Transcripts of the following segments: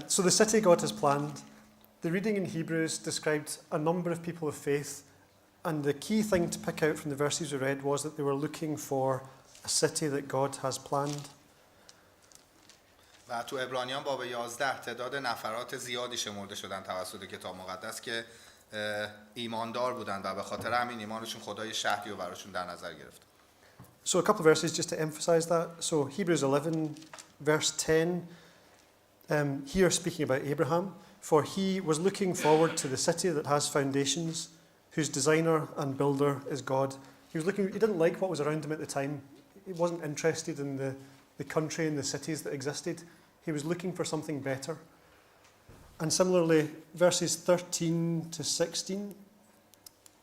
So the city God has planned, the reading in Hebrews described a number of people of faith, and the key thing to pick out from the verses we read was that they were looking for a city that God has planned. و تو عبرانیان باب 11 تعداد نفرات زیادی شمرده شدن توسط کتاب مقدس که ایماندار بودن و به خاطر همین ایمانشون خدای شهری رو براشون در نظر گرفت. So a couple of verses just to emphasize that. So Hebrews 11 verse 10, here speaking about Abraham, for he was looking forward to the city that has foundations, whose designer and builder is God. He didn't like what was around him at the time. He wasn't interested in the country and the cities that existed. He was looking for something better. And similarly, verses 13 to 16,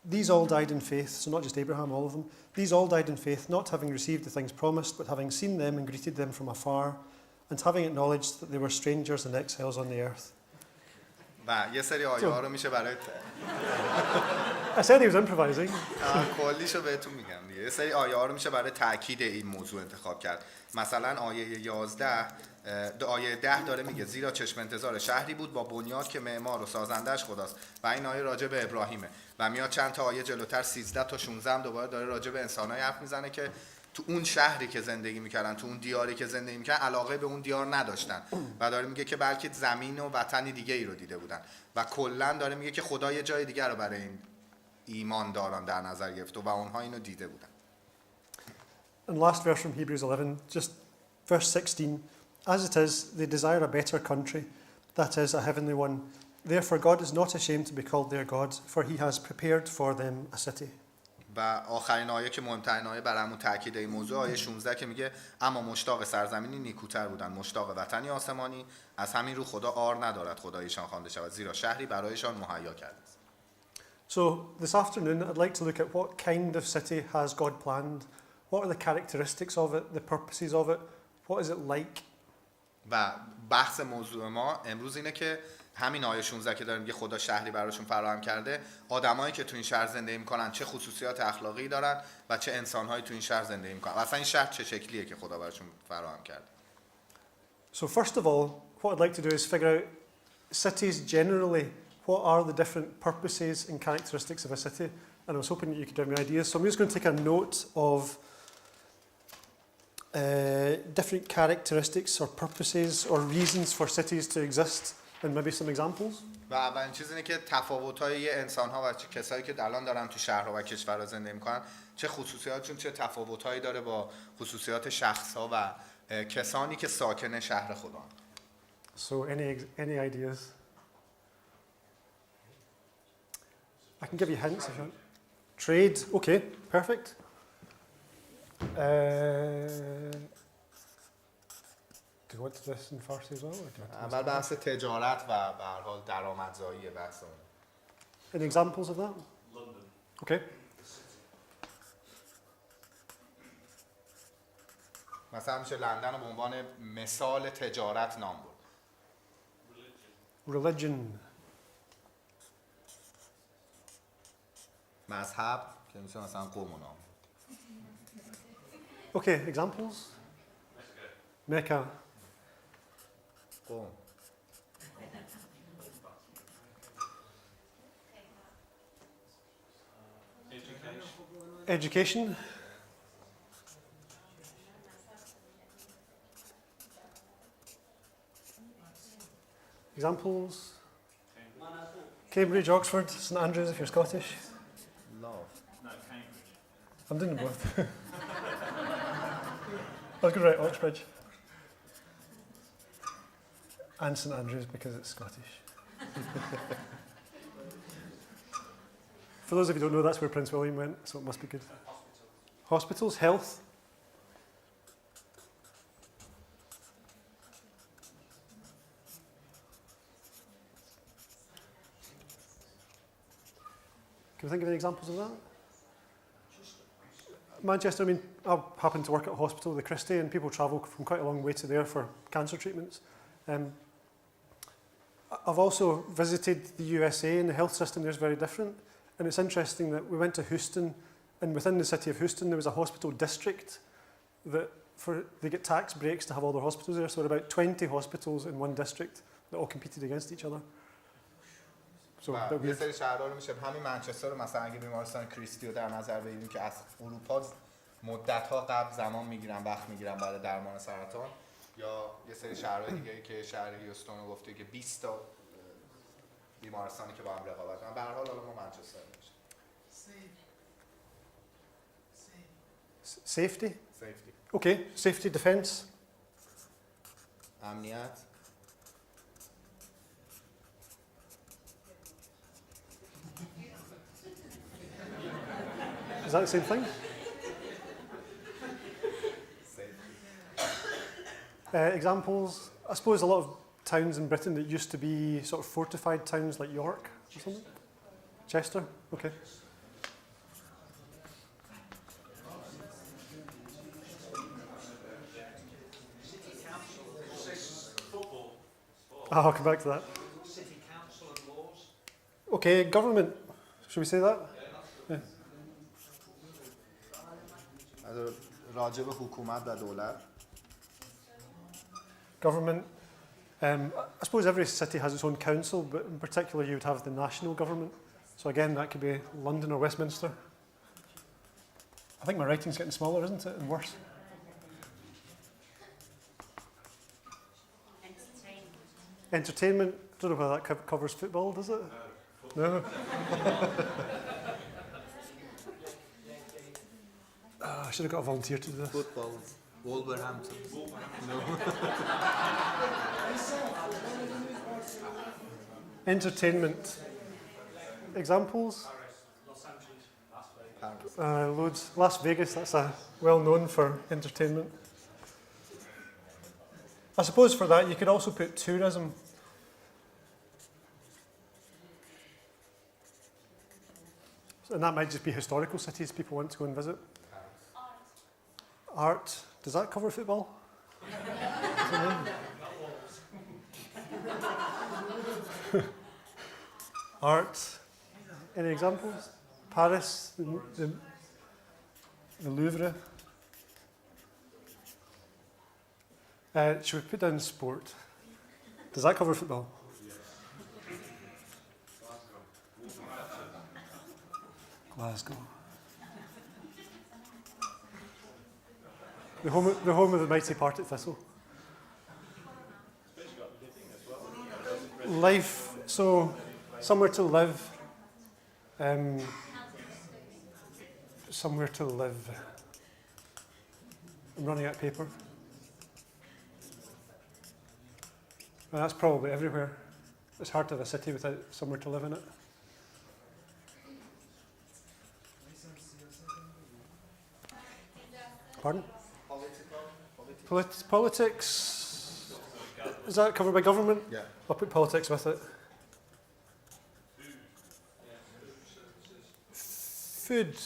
these all died in faith, so not just Abraham, all of them. These all died in faith, not having received the things promised, but having seen them and greeted them from afar, and having acknowledged that they were strangers and exiles on the earth. یه سری آیه‌ها رو میشه برای I said he was improvising. کلیشو بهتون میگم. یه سری آیه‌ها رو میشه برای تاکید این موضوع انتخاب کرد. مثلا آیه 11 آیه 10 داره میگه زیرا چشم انتظار شهری بود با بنیاد که معمار و سازندش خداست و این آیه راجع به ابراهیمه و میاد چند تا آیه جلوتر 13 تا 16 هم دوباره داره راجع به انسانای حرف میزنه که تو اون شهری که زندگی میکردن، تو اون دیاری که زندگی میکردن علاقه به اون دیار نداشتن و داره میگه که بلکه زمین و وطنی دیگه ای رو دیده بودن و کلا داره میگه که خدا یه جای دیگه رو برای این ایمانداران در نظر گرفته و اونها اینو دیده بودن. And last verse from Hebrews 11, just verse 16, as it is, they desire a better country, that is, a heavenly one. Therefore God is not ashamed to be called their God, for he has prepared for them a city. و آخرین آیه که مهمترین آیه برامون تاکید این موضوع آیه 16 که میگه اما مشتاق سرزمینی نیکوتر بودن، مشتاق وطنی آسمانی، از همین رو خدا عار ندارد خدایشان خوانده شود زیرا شهری برایشان مهیا کرده است. So this afternoon I'd like to look at what kind of city has God planned. What are the characteristics of it, the purposes of it, what is it like? و بحث موضوع ما امروز اینه که همین آیه 16 که داریم میگه خدا شهری براشون فراهم کرده، آدمایی که تو این شهر زندگی میکنن چه خصوصیات اخلاقی دارن و چه انسانهایی تو این شهر زندگی میکنن و اصلا این شهر چه شکلیه که خدا براشون فراهم کرده. So first of all, what I'd like to do is figure out cities generally. What are the different purposes and characteristics of a city? And I was hoping that you could give me ideas. So I'm just going to take a note of different characteristics or purposes or reasons for cities to exist and maybe some examples. و اولین چیز اینه که تفاوت‌های انسان‌ها و کسایی که الان دارن تو شهرها و کشورها زندگی می‌کنن چه خصوصیاتشون چه تفاوت‌هایی داره با خصوصیات شخص‌ها و کسانی که ساکن شهر خدا. So any ideas? I can give you hints if you want. Trade, okay, perfect. Do you want this in Farsi as well? اول بحث تجارت و به هر حال درآمدزایی بحث. Any examples of that? London. Okay. مثلا میشه لندن رو به عنوان مثال تجارت نام برد. Religion. مذهب که میشه مثلا قوم و نام. Okay, examples? Mecca. قوم. Education. Examples? Cambridge, Oxford, St Andrews if you're Scottish. Love. No, Cambridge. I'm doing both. I was going to write Oxbridge. And St Andrews because it's Scottish. For those of you who don't know, that's where Prince William went, so it must be good. Hospitals, health. Can we think of any examples of that? Manchester, I mean, I happen to work at a hospital, the Christie, and people travel from quite a long way to there for cancer treatments. I've also visited the USA, and the health system there is very different. And it's interesting that we went to Houston, and within the city of Houston there was a hospital district that they get tax breaks to have all their hospitals there. So there are about 20 hospitals in one district that all competed against each other. So that یه weird. سری شهرها رو میشه همین منچستر رو مثلا اگه بیمارستان کریستیو در نظر بگیریم که از اروپا مدت‌ها قبل زمان میگیرن وقت میگیرن برای درمان سرطان، یا یه سری شهرهای دیگه که شهر هیوستون رو گفته که 20 تا بیمارستانی که با هم رقابت کنن. به هر حال حالا ما منچستر میشه. Safety? سیفتی. Okay, safety, defence. امنیت. Is that the same thing? Examples? I suppose a lot of towns in Britain that used to be sort of fortified towns like York or something. Chester? Okay. I'll come back to that. City council and laws. Okay, government. Should we say that? Yeah. راجع به حکومت و دولت. Government. I suppose every city has its own council, but in particular you would have the national government. So again, that could be London or Westminster. I think my writing's getting smaller, isn't it, and worse? Entertainment. I don't know whether that covers football, does it? No. I should have got a volunteer to do this. Football. Wolverhampton. Entertainment. Examples? Los Angeles, Las Vegas. Paris. Loads. Las Vegas, that's well known for entertainment. I suppose for that you could also put tourism. And that might just be historical cities people want to go and visit. Art. Does that cover football? Art. Any examples? Paris, the Louvre. Should we put down sport? Does that cover football? Glasgow. The home of the mighty Partick Thistle. Life, so somewhere to live. Somewhere to live. I'm running out of paper. Well, that's probably everywhere. It's hard to have a city without somewhere to live in it. Pardon? Politics. Is that covered by government? Yeah. I'll put politics with it. Food.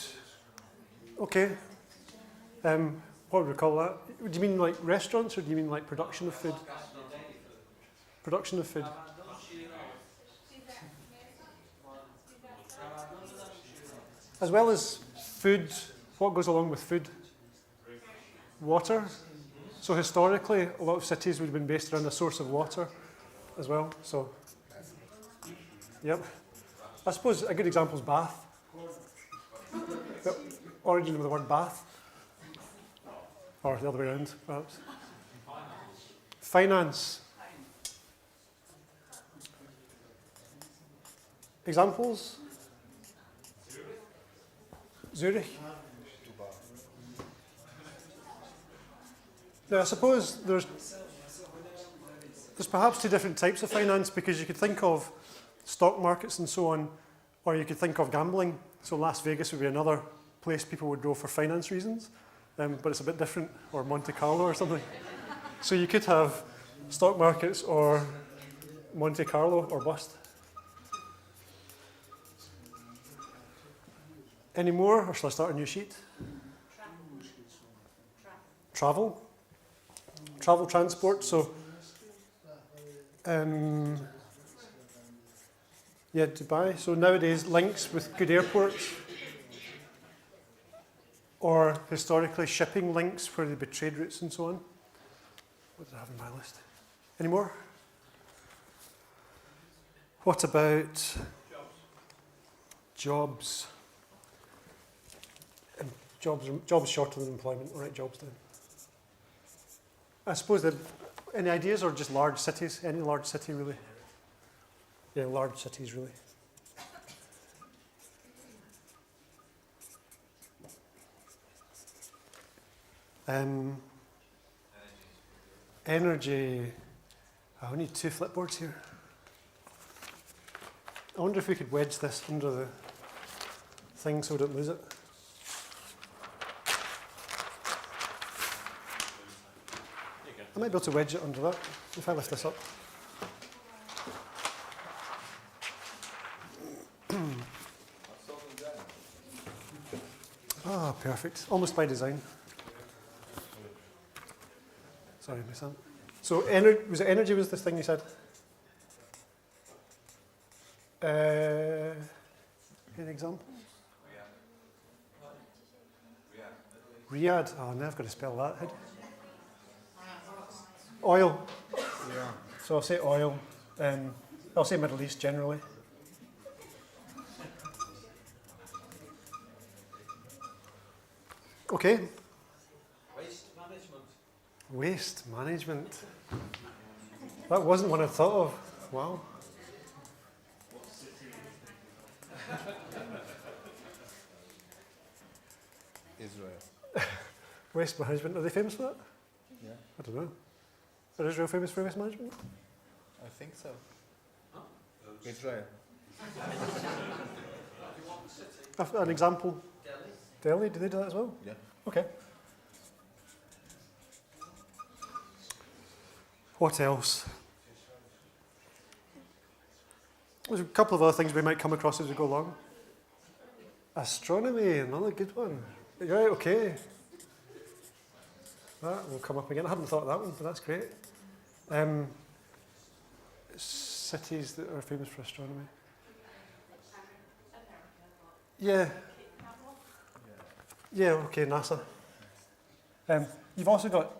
Okay. What would we call that? Do you mean like restaurants or do you mean like production of food? Production of food. As well as food, what goes along with food? Water. So historically, a lot of cities would have been based around a source of water as well. So, yep. I suppose a good example is Bath. The origin of the word bath. Or the other way around, perhaps. Finance. Examples? Zurich. Now, I suppose there's perhaps two different types of finance, because you could think of stock markets and so on, or you could think of gambling. So Las Vegas would be another place people would go for finance reasons, but it's a bit different, or Monte Carlo or something. So you could have stock markets or Monte Carlo or bust. Any more, or shall I start a new sheet? Travel. Travel, transport. So, yeah, Dubai. So nowadays, links with good airports or historically shipping links where they be trade routes and so on. What did I have on my list? Any more? What about jobs? And jobs shorter than employment. I'll write jobs down. I suppose that any ideas or just large cities? Any large city really? Yeah, large cities really. Energy. Oh, we need 2 flipboards here. I wonder if we could wedge this under the thing so we don't lose it. I might be able to wedge it under that if I lift this up. Ah, perfect. Almost by design. Sorry, my son. So, was it energy was the thing you said? Any examples? Riyadh. Oh, now I've got to spell that. Oil. Yeah. So I'll say oil. I'll say Middle East generally. Okay. Waste management. Waste management. That wasn't one I thought of. Wow. Israel. Waste management. Are they famous for that? Yeah. I don't know. Are Israel famous for waste management? I think so. Israel. An example. Delhi. Delhi, do they do that as well? Yeah. Okay. What else? There's a couple of other things we might come across as we go along. Astronomy, another good one. Right, okay. That will come up again. I hadn't thought of that one, but that's great. Cities that are famous for astronomy. Yeah. Yeah, okay, NASA. You've also got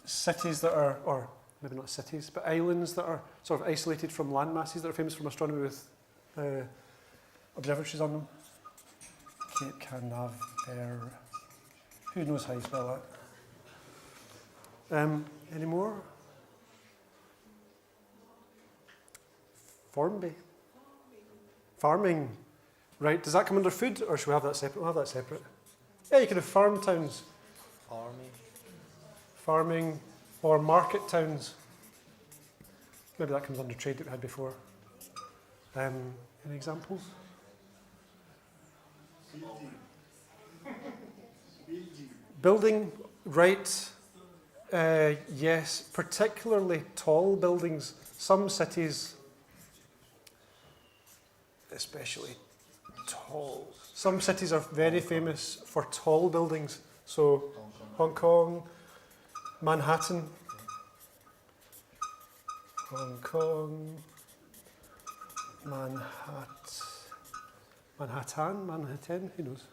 cities that are, or maybe not cities, but islands that are sort of isolated from land masses that are famous for astronomy with observatories on them. Cape Canaveral. Who knows how you spell that? Any more? Formby. Farming. Right, does that come under food, or should we have that separate? We'll have that separate. Yeah, you could have farm towns. Army. Farming, or market towns. Maybe that comes under trade that we had before. Any examples? Building, right. Yes, particularly tall buildings. Some cities, especially tall. Some cities are very famous for tall buildings. So Hong Kong, Manhattan. Hong Kong, Manhattan, who knows?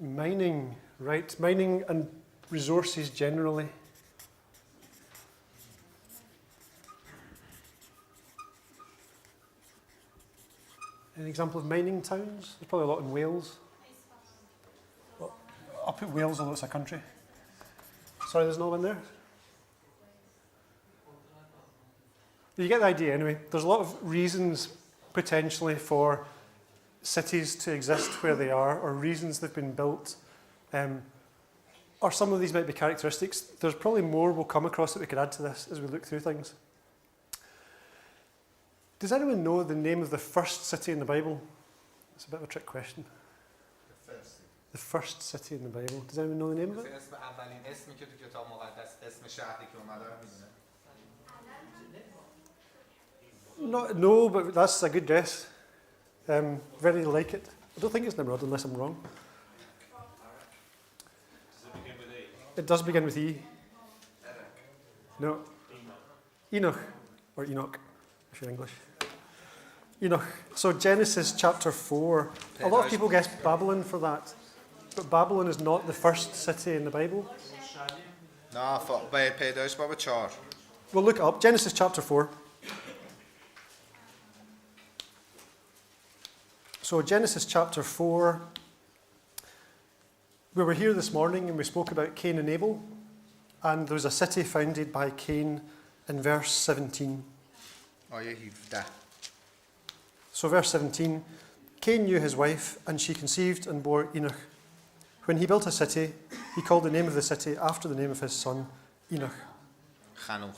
Mining, right. Mining and resources generally. An example of mining towns? There's probably a lot in Wales. Well, I'll put Wales, although it's a country. Sorry, there's no one there? You get the idea anyway. There's a lot of reasons potentially for cities to exist where they are, or reasons they've been built. Or some of these might be characteristics. There's probably more we'll come across that we could add to this as we look through things. Does anyone know the name of the first city in the Bible? It's a bit of a trick question. The first city in the Bible. Does anyone know the name of it? No, but that's a good guess. Very like it. I don't think it's Nimrod unless I'm wrong. Does it begin with E? It does begin with E. No. Enoch. Or Enoch, if you're English. Enoch. So Genesis chapter 4. A lot of people guess Babylon for that. But Babylon is not the first city in the Bible. نه به پیدایش باب 4. We'll look it up. Genesis chapter 4. So Genesis chapter 4. We were here this morning and we spoke about Cain and Abel. And there was a city founded by Cain in verse 17. آیه 17. So verse 17, Cain knew his wife, and she conceived and bore Enoch. When he built a city, he called the name of the city after the name of his son, Enoch. خنوخ.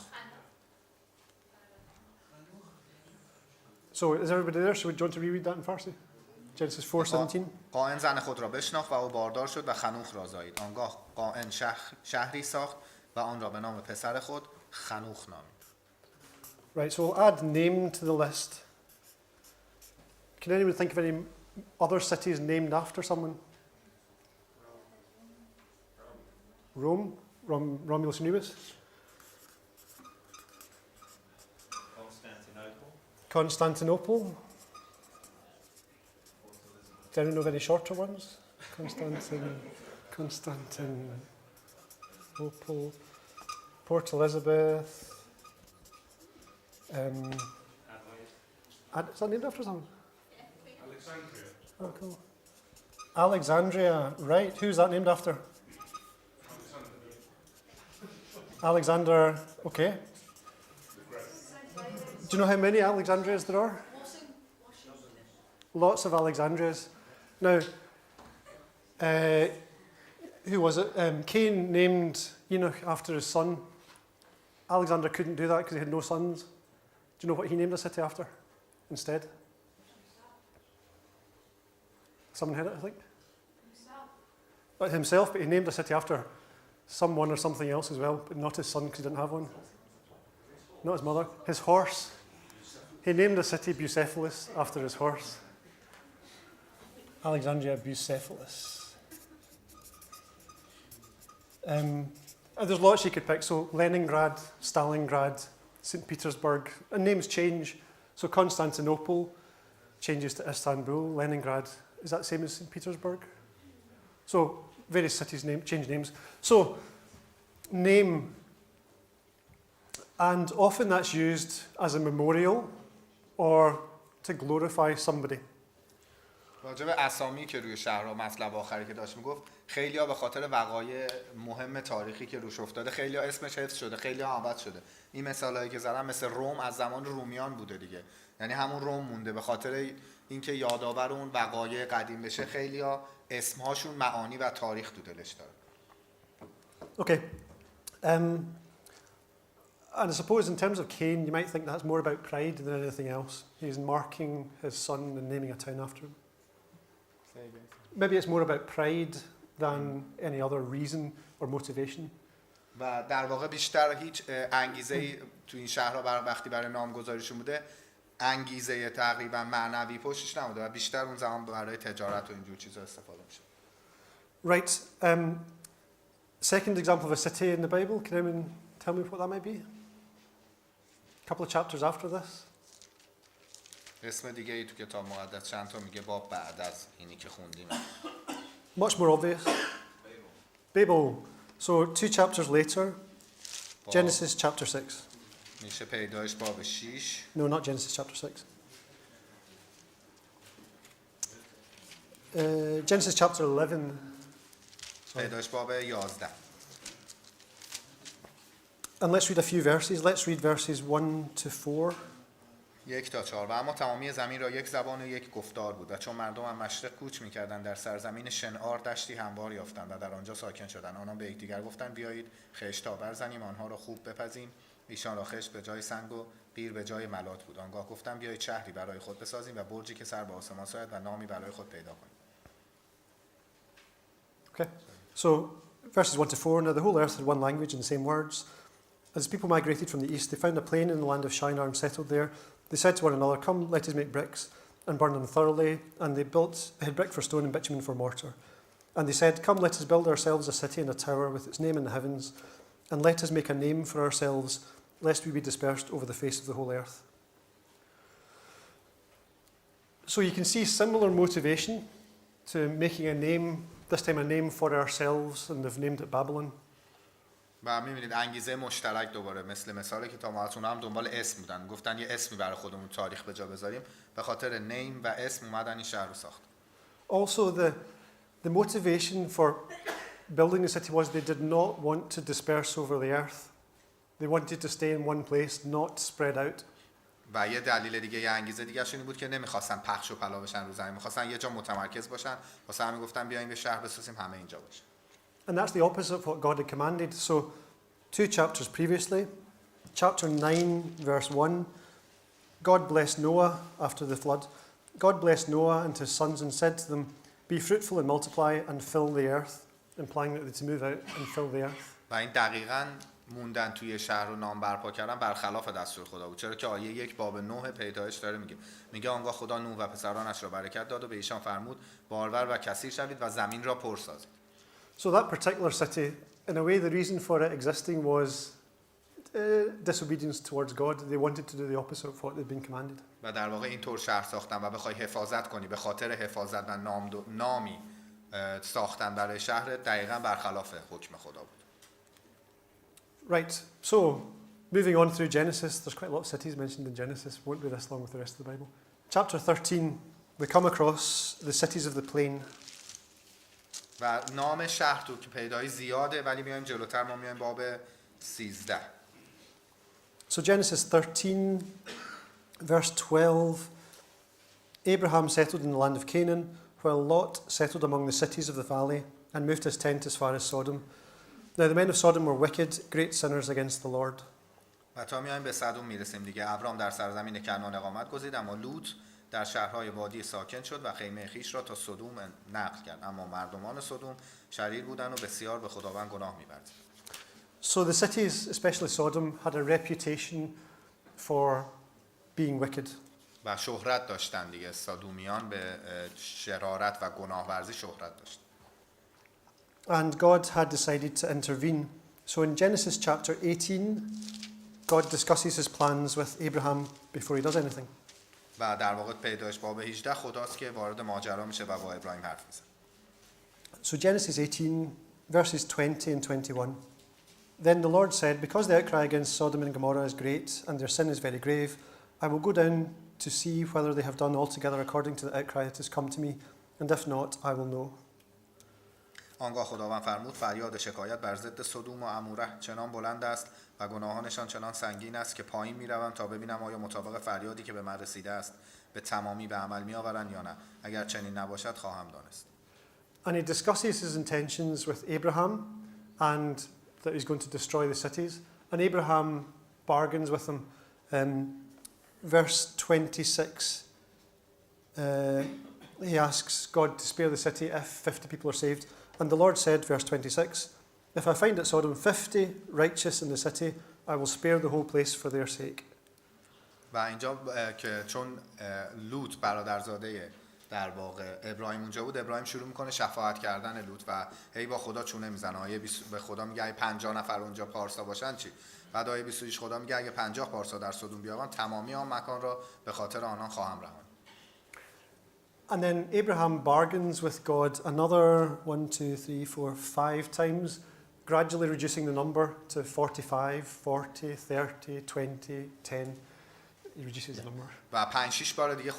So is everybody there? Do you want to reread that in Farsi? Genesis 4:17. قائن زن خود را بشناخت و او باردار شد و خنوخ را زایید. آنگاه قائن شهری ساخت و آن را به نام پسر خود خنوخ نامید. Right, so we'll add name to the list. Can anyone think of any other cities named after someone? Rome? Romulus and Remus? Constantinople? Do anyone know of any shorter ones? Constantinople, Port Elizabeth. Is that named after someone? Alexandria. Oh, cool. Alexandria, right. Who's that named after? Alexander, okay. Do you know how many Alexandrias there are? Lots of Alexandrias. Now, who was it? Cain named Enoch after his son. Alexander couldn't do that because he had no sons. Do you know what he named the city after instead? Someone had it, I think. Himself, but he named the city after someone or something else as well, but not his son because he didn't have one. Not his mother. His horse. He named the city Bucephalus after his horse. Alexandria Bucephalus. There's lots you could pick. So Leningrad, Stalingrad, St. Petersburg. And names change. So Constantinople changes to Istanbul. Leningrad, is that the same as St. Petersburg? So various cities change names. So name, and often that's used as a memorial or to glorify somebody. راجع به اسامی که روی شهرها مطلب آخری که داشت میگفت خیلی‌ها به خاطر وقایع مهم تاریخی که روش افتاده خیلی‌ها اسمش حفظ شده، خیلی‌ها عوض شده. این مثالایی که زدم مثل روم از زمان رومیان بوده دیگه. یعنی همون روم مونده به خاطر اینکه یادآور اون وقایع قدیم بشه خیلی‌ها اسمهاشون معانی و تاریخ تو دلش داره. Okay. And I suppose in terms of Cain, you might think that's more about pride than anything else. He's marking his son and naming a town after him. Maybe it's more about pride than any other reason or motivation. و در واقع بیشتر هیچ انگیزه‌ای تو این شهرها وقتی برای نامگذاریشون بوده انگیزه تقریبا معنوی پشتش نبوده و بیشتر اون زمان برای تجارت و اینجور چیزا استفاده میشه. Right. Second example of a city in the Bible. Can anyone tell me what that might be? A couple of chapters after this. اسم دیگه ای تو کتاب مقدس چند تا میگه با بعد از اینی که خوندیم. Much more obvious. Babel. So 2 chapters later. Genesis chapter 6. میشه پیدایش باب 6. No, not Genesis chapter 6. Genesis chapter 11. پیدایش باب 11. And let's read a few verses. Let's read verses 1 to 4. 1 تا 4 و اما تمامی زمین را یک زبان و یک گفتار بود و چون مردم از مشرق کوچ می‌کردند در سرزمین شنعار دشتی هموار یافتند و در آنجا ساکن شدند. آنان به یکدیگر گفتند بیایید خشت‌ها برزنیم آنها را خوب بپزیم. ایشان را خشت به جای سنگ و قیر به جای ملات بود. آنگاه گفتند بیایید شهری برای خود بسازیم و برجی که سر به آسمان ساید و نامی برای خود پیدا کنیم. Okay. So verses 1 to 4. Now the whole earth had one language and the same words. As the people migrated from the east, they found a plain in the land of Shinar and settled there. They said to one another, "Come, let us make bricks and burn them thoroughly." And they had brick for stone and bitumen for mortar. And they said, "Come, let us build ourselves a city and a tower with its name in the heavens, and let us make a name for ourselves, lest we be dispersed over the face of the whole earth." So you can see similar motivation to making a name, this time a name for ourselves, and they've named it Babylon. و می‌بینید انگیزه مشترک دوباره مثل مثالی که تا معتون هم دنبال اسم بودن، گفتن یه اسمی برای خودمون تاریخ به جا بذاریم، به خاطر نیم و اسم اومدن این شهر رو ساختن. Also, the motivation for building the city was they did not want to disperse over the earth. They wanted to stay in one place, not spread out. و یه دلیل دیگه، یه انگیزه دیگه این بود که نمیخواستن پخش و پلا بشن رو زمین، میخواستن یه جا متمرکز باشن. واسه همین گفتن بیایم یه شهر بسازیم همه اینجا باشه. And that's the opposite of what God had commanded. So, 2 chapters previously, chapter 9, verse 1, God blessed Noah after the flood. God blessed Noah and his sons and said to them, be fruitful and multiply and fill the earth, implying that they're to move out and fill the earth. و این دقیقاً موندن توی شهر رو نام برپا کردن برخلاف دستور خدا بود. چرا که آیه 1 باب 9 پیدایش داره میگه آنگاه خدا نوح و پسرانش را برکت داد و به ایشان فرمود بارور و کثیر شوید و زمین را پر سازید. So that particular city, in a way, the reason for it existing was disobedience towards God. They wanted to do the opposite of what they'd been commanded. و در واقع این طور شهر ساختن و بخوای حفاظت کنی به خاطر حفاظت و نامی ساختن برای شهر دقیقاً برخلاف حکم خدا بود. Right, so moving on through Genesis, there's quite a lot of cities mentioned in Genesis. Won't be this long with the rest of the Bible. Chapter 13, we come across the cities of the plain. و نام شهر تو که پیدایی زیاده ولی میایم جلوتر ما میایم باب 13. So Genesis 13, verse 12, Abraham settled in the land of Canaan, while Lot settled among the cities of the valley and moved his tent as far as Sodom. Now the men of Sodom were wicked, great sinners against the Lord. و تا میایم به سدوم میرسیم دیگه. ابرام در سرزمین کنعان اقامت گزید، اما لوط در شهرهای وادی ساکن شد و خیمه خویش را تا سدوم نقل کرد. اما مردمان سدوم شریر بودند و بسیار به خداوند گناه می‌ورزیدند. So the cities, especially Sodom, had a reputation for being wicked. و شهرت داشتند دیگه. سدومیان به شرارت و گناه ورزی شهرت داشتند. And God had decided to intervene. So in Genesis chapter 18, God discusses his plans with Abraham before he does anything. و در واقع پیدایش باب 18 خداست که وارد ماجرا میشه و با ابراهیم حرف میزنه. So Genesis 18, verses 20 and 21. Then the Lord said, because the outcry against Sodom and Gomorrah is great and their sin is very grave, I will go down to see whether they have done altogether according to the outcry that has come to me, and if not, I will know. آنگاه خداوند فرمود فریاد شکایت بر ضد سدوم و عموره چنان بلند است و گناهانشان چنان سنگین است که پایین میروم تا ببینم آیا مطابق فریادی که به من رسیده است به تمامی به عمل میآورند یا نه. اگر چنین نباشد خواهم دانست. And he discusses his intentions with Abraham and that he's going to destroy the cities. And Abraham bargains with him. Verse 26, he asks God to spare the city if 50 people are saved. And the Lord said, verse 26, if I find at Sodom 50 righteous in the city, I will spare the whole place for their sake. و اینجا که چون لوط برادرزاده در واقع ابراهیم اونجا بود، ابراهیم شروع میکنه شفاعت کردن لوط و هی با خدا چونه میزنه. آیه به خدا میگه اگه 50 نفر اونجا پارسا باشن چی؟ بعد آیه 26 خدا میگه اگه 50 پارسا در سدوم بیابند تمامی آن مکان را به خاطر آنان خواهم رهاند. And then Abraham bargains with God another 1, 2, 3, 4, 5 times, gradually reducing the number to 45, 40, 30, 20, 10. He reduces the number. و 5-6 بار دیگه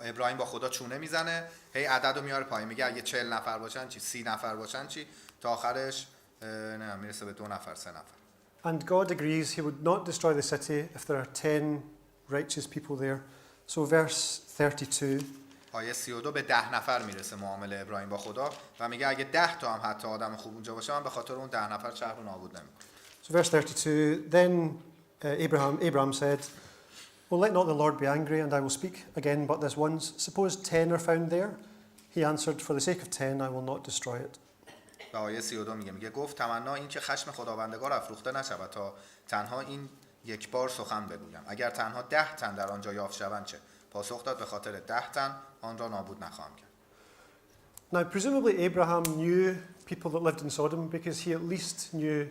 ابراهیم با خدا چونه میزنه، هی عدد رو میاره پایین، میگه اگه 40 نفر باشن چی، 30 نفر باشن چی، تا آخرش نه میرسه به 2 نفر 3 نفر. And God agrees he would not destroy the city if there are 10 righteous people there. So verse 32. آیه 32 به 10 نفر میرسه معامله ابراهیم با خدا و میگه اگه 10 تا هم حتی آدم خوب اونجا باشه من به خاطر اون 10 نفر شهر رو نابود نمیکنم. So verse 32, then Abraham said, well, let not the Lord be angry, and I will speak again but this once. Suppose 10 are found there. He answered, for the sake of 10 I will not destroy it. و آیه 32 میگه گفت تمنا این که خشم خداوندگار افروخته نشود تا تنها این یک بار سخن بگویم. اگر تنها 10 تن در آنجا یافت شوند چه؟ پاسخ داد به خاطر 10 تن آن را نابود نخواهم کرد. Now, presumably Abraham knew people that lived in Sodom because he at least knew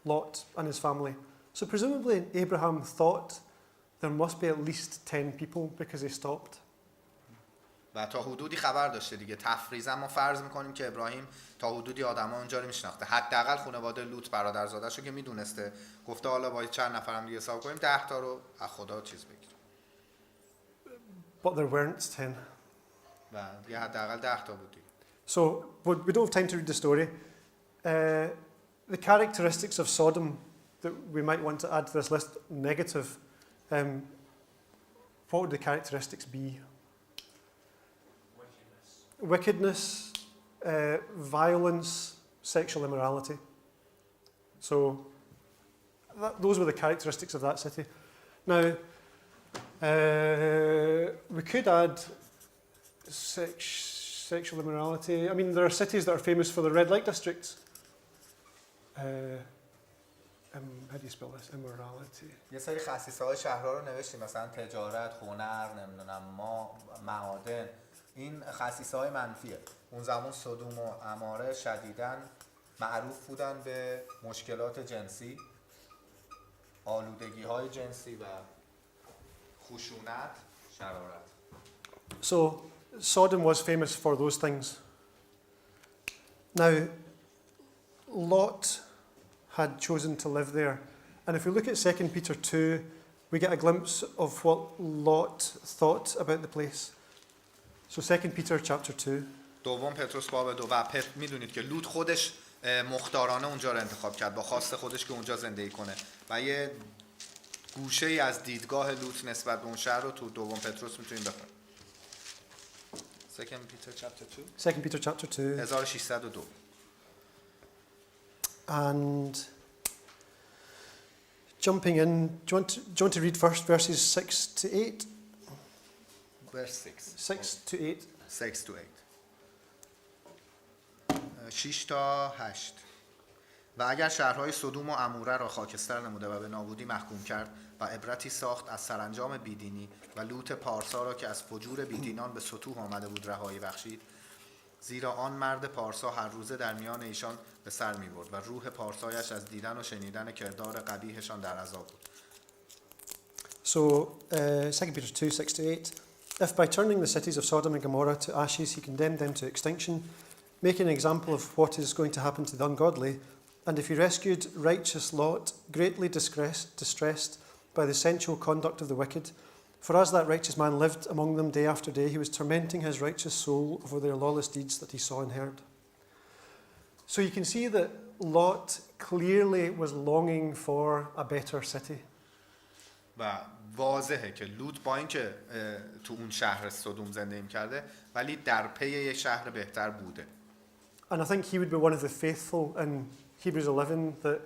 Lot and his family. So presumably Abraham thought there must be at least 10 people because he stopped. و تا حدودی خبر داشته دیگه. تفریضا ما فرض میکنیم که ابراهیم تا حدودی آدما اونجا رو میشناخته، حداقل خانواده لوط برادرزاده‌شو که میدونسته، گفته حالا با چند نفرم دیگه حساب کنیم 10 تا رو از خدا چیز بگیریم. But there weren't 10. و دیگه حداقل 10 تا بود دیگه. So we don't have time to read the story. The characteristics of Sodom that we might want to add to this list, negative. What would the characteristics be? Wickedness, violence, sexual immorality. So those were the characteristics of that city. Now, we could add sexual immorality. I mean, there are cities that are famous for the red light districts. How do you spell this? Immorality. یه سری خصیصه‌های شهرها رو نوشتیم، مثلا تجارت، هنر، نمیدونم معادن. این خصیصه‌های منفیه. اون زمان سدوم و عماره شدیداً معروف بودن به مشکلات جنسی، آلودگی‌های جنسی و خشونت، شرارت. So Sodom was famous for those things. Now, Lot had chosen to live there. And if we look at 2 Peter 2, we get a glimpse of what Lot thought about the place. So 2 Peter chapter 2. دوم پتروس باب 2 و میدونید که لوط خودش مختارانه اونجا رو انتخاب کرد با خواست خودش که اونجا زندگی کنه و یه گوشه ای از دیدگاه لوط نسبت به اون شهر رو تو دوم پتروس میتونیم بخونیم. 2 Peter chapter 2 2 Peter chapter 2. 1602. And jumping in, do you want to read first verses 6 to 8? Verse 6. 6 to 8. 6 to 8. 6 تا 8. و اگر شهرهای سدوم و عموره را خاکستر نموده و به نابودی محکوم کرد و عبرتی ساخت از سرانجام بیدینی و لوط پارسا را که از فجور بیدینان به سطوح آمده بود رهایی بخشید، زیرا آن مرد پارسا هر روزه در میان ایشان به سر می برد و روح پارسایش از دیدن و شنیدن کردار قبیحشان در عذاب بود. So 2 Peter 2, 6 to 8. If by turning the cities of Sodom and Gomorrah to ashes he condemned them to extinction, making an example of what is going to happen to the ungodly, and if he rescued righteous Lot, greatly distressed by the sensual conduct of the wicked, for as that righteous man lived among them day after day, he was tormenting his righteous soul over their lawless deeds that he saw and heard. So you can see that Lot clearly was longing for a better city. و واضحه که لوط با اینکه تو اون شهر سدوم زندگی می‌کرده ولی در پی یک شهر بهتر بوده. And I think he would be one of the faithful in Hebrews 11 that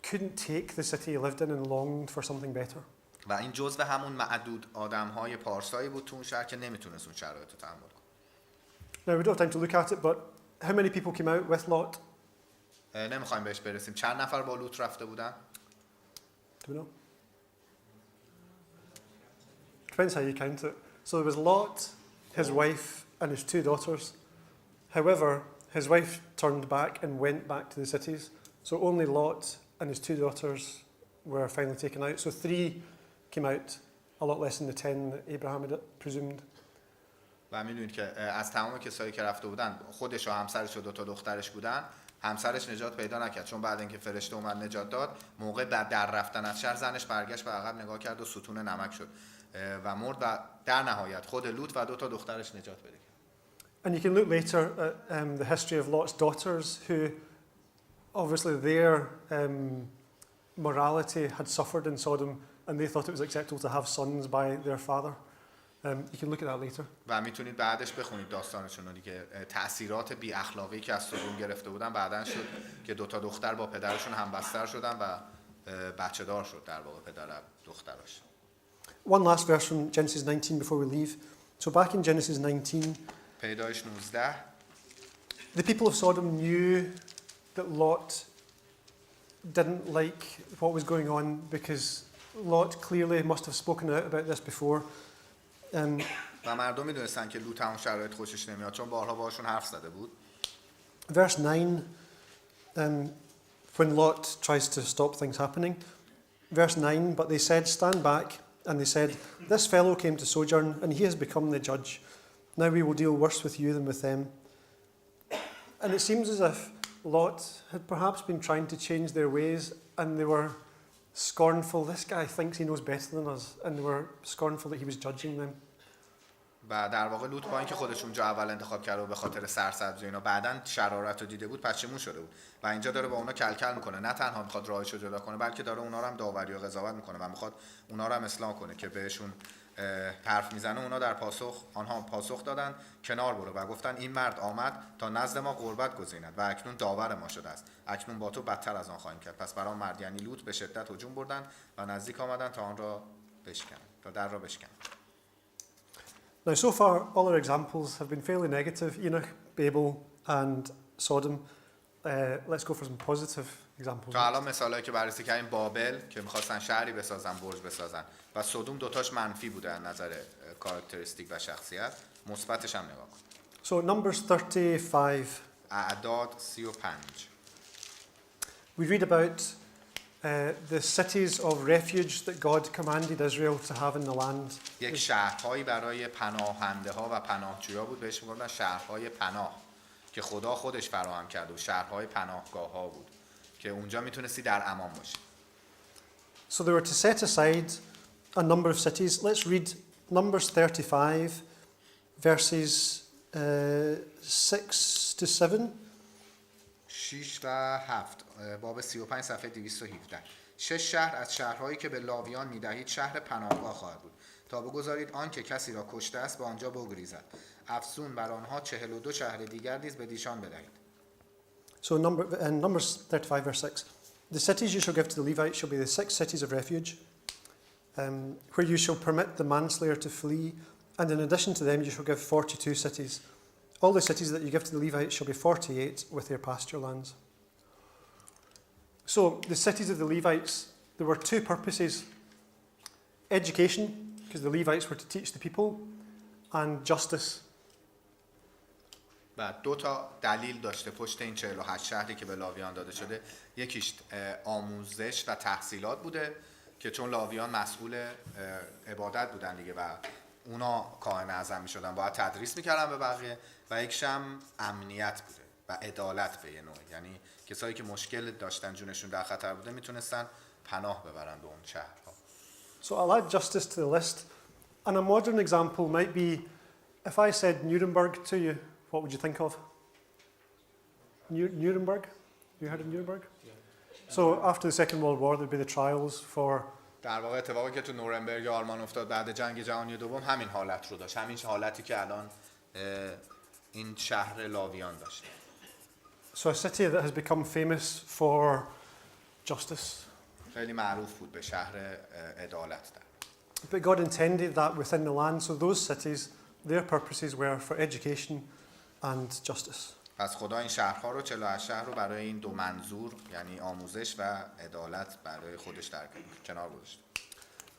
couldn't take the city he lived in and longed for something better. و این جزو همون معدود آدم‌های پارسایی بود تو اون شهر که نمیتونست اون شرایط رو تحمل کنه. Now we don't have time to look at it, but how many people came out with Lot? نمیخوایم بهش برسیم. چند نفر با لوط رفته بودن؟ Do we know? Depends how you count it. So there was Lot, his wife, and his 2 daughters. However, his wife turned back and went back to the cities. So only Lot and his 2 daughters were finally taken out. So 3 came out, a lot less than the 10 that Abraham had presumed. و میدونید که از تمام کسایی که رفته بودن خودش و همسرش و 2 تا دخترش بودن. همسرش نجات پیدا نکرد چون بعد اینکه فرشته اومد نجات داد موقع در رفتن از شهر زنش برگشت به عقب نگاه کرد و ستون نمک شد و مرد و در نهایت خود لوط و 2 تا دخترش نجات پیدا کرد. And you can look later at the history of Lot's daughters who obviously their morality had suffered in Sodom and they thought it was acceptable to have sons by their father. You can look at that later. و میتونید بعدش بخونید داستانشون رو دیگه تأثیرات بی اخلاقی که از سدوم گرفته بودن بعدن شد که 2 تا دختر با پدرشون همبستر شدن و بچه دار شد در واقع پدر دختراش. One last verse from Genesis 19 before we leave. So back in Genesis 19, پیدایش 19 the people of Sodom knew that Lot didn't like what was going on because Lot clearly must have spoken out about this before. و مردم میدونستن که لوط همون شرایط خوشش نمیاد چون بارها باشون حرف زده بود. Verse 9, when Lot tries to stop things happening. Verse 9, but they said, stand back, And they said, "This fellow came to sojourn, and he has become the judge. Now we will deal worse with you than with them." And it seems as if Lot had perhaps been trying to change their ways, and they were scornful. This guy thinks he knows better than us, and they were scornful that he was judging them. و در واقع لوط با اینکه خودش اونجا اول انتخاب کرده و به خاطر سرسبزی اینا بعداً شرارت رو دیده بود پشیمون شده بود و اینجا داره با اونا کلکل میکنه. نه تنها میخواد راهش رو جدا کنه بلکه داره اونا رو هم داوری و قضاوت میکنه و میخواد اونا رو هم اصلاح کنه که بهشون حرف میزنه. اونا در پاسخ آنها پاسخ دادن کنار برو و گفتن این مرد آمد تا نزد ما قربت گزیند و اکنون داور ما شده است. اکنون با تو بدتر از آن خواهیم کرد. پس برای مرد یعنی لوط به شدت هجوم بردن و نزدیک آمدن تا آن را بشکنند، تا در را بشکنند. Now, so far, all our examples have been fairly negative: Enoch, Babel, and Sodom. Let's go for some positive examples. تا الان مثالایی که بررسی کردیم بابل که می‌خواستن شهری بسازن، برج بسازن و سدوم دوتاش منفی بوده از نظر کاراکتریستیک و شخصیت. مثبتش هم نگاه کن. So, Numbers 35. اعداد 35. We read about the cities of refuge that God commanded Israel to have in the land. یک شهرهایی برای پناهنده ها و پناهجویا بود، بهش میگفتن شهرهای پناه که خدا خودش فراهم کرده و شهرهای پناهگاه ها بود که اونجا میتونستی در امان باشی. So they were to set aside a number of cities. Let's read Numbers 35, verses 6 to 7. 6 و 7 باب 35 صفحه 217. 6 شهر از شهرهایی که به لاویان میدهید شهر پناهگاه خواهد بود تا بگذارید آن که کسی را کشته است به آنجا بگریزد. افزون بر آنها 42 شهر دیگر نیز به دیشان بدهید. So in Numbers 35, verse 6, the cities you shall give to the Levites shall be the 6 cities of refuge, where you shall permit the manslayer to flee, and in addition to them you shall give 42 cities. All the cities that you give to the Levites shall be 48 with their pasture lands. So the cities of the Levites, there were two purposes: education, because the Levites were to teach the people, and justice. و دو تا دلیل داشته پشت این 48 شهری که به لاویان داده شده. یکیش آموزش و تحصیلات بوده که چون لاویان مسئول عبادت بودن دیگه و اونا کاهن اعظم می‌شدن باید تدریس می‌کردن به بقیه، و یکیش هم امنیت بوده و عدالت به یه نوع، یعنی کسایی که مشکل داشتن جونشون در خطر بوده میتونستن پناه ببرن به اون شهرها. So I'll add justice to the list. And a modern example might be if I said Nuremberg to you, what would you think of? Nuremberg? You heard of Nuremberg? Yeah. So after the Second World War, there'd be the trials for... در واقع اتفاقی که تو نورنبرگ آلمان افتاد بعد جنگ جهانی دوم همین حالت رو داشت، همین حالتی که الان این شهر لاویان داشت. So a city that has become famous for justice. خیلی معروف بود به شهر عدالت در. But God intended that within the land, so those cities, their purposes were for education and justice. پس خدا این شهرها رو 48 شهر رو برای این دو منظور یعنی آموزش و عدالت برای خودش در کنار گذاشت.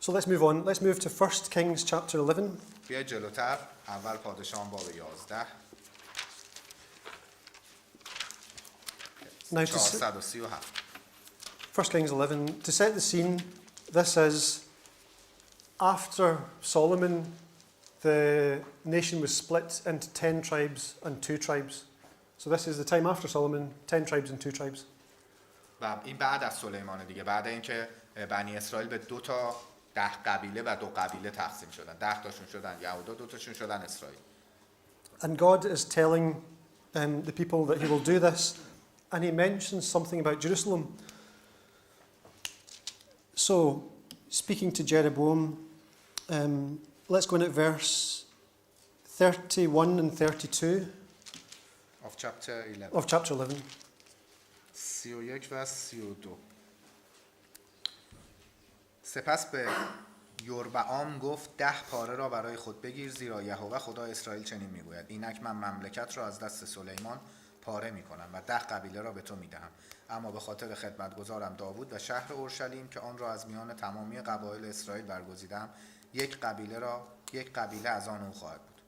So let's move on. Let's move to 1 Kings chapter 11. بیا جلوتر، اول پادشاهان باب 11. Now, 437. 1 Kings 11, to set the scene, this is after Solomon, the nation was split into 10 tribes and 2 tribes. So this is the time after Solomon, 10 tribes and 2 tribes. و این بعد از سلیمان دیگه، بعد اینکه بنی اسرائیل به 10 قبیله و 2 قبیله تقسیم شدن. 10 تاشون شدن یهودا، 2 تاشون شدن اسرائیل. And God is telling the people that he will do this, and he mentions something about Jerusalem. So, speaking to Jeroboam, let's go in at verse 31 and 32 of chapter 11. of chapter 11. 31 و 32. سپس به یربعام گفت 10 پاره را برای خود بگیر، زیرا یهوه خدای اسرائیل چنین میگوید اینک من مملکت را از دست سلیمان پاره میکنم و 10 قبیله را به تو میدهم، اما به خاطر خدمتگزارم داوود و شهر اورشلیم که آن را از میان تمامی قبایل اسرائیل برگزیدم، یک قبیله از آن او خواهد بود.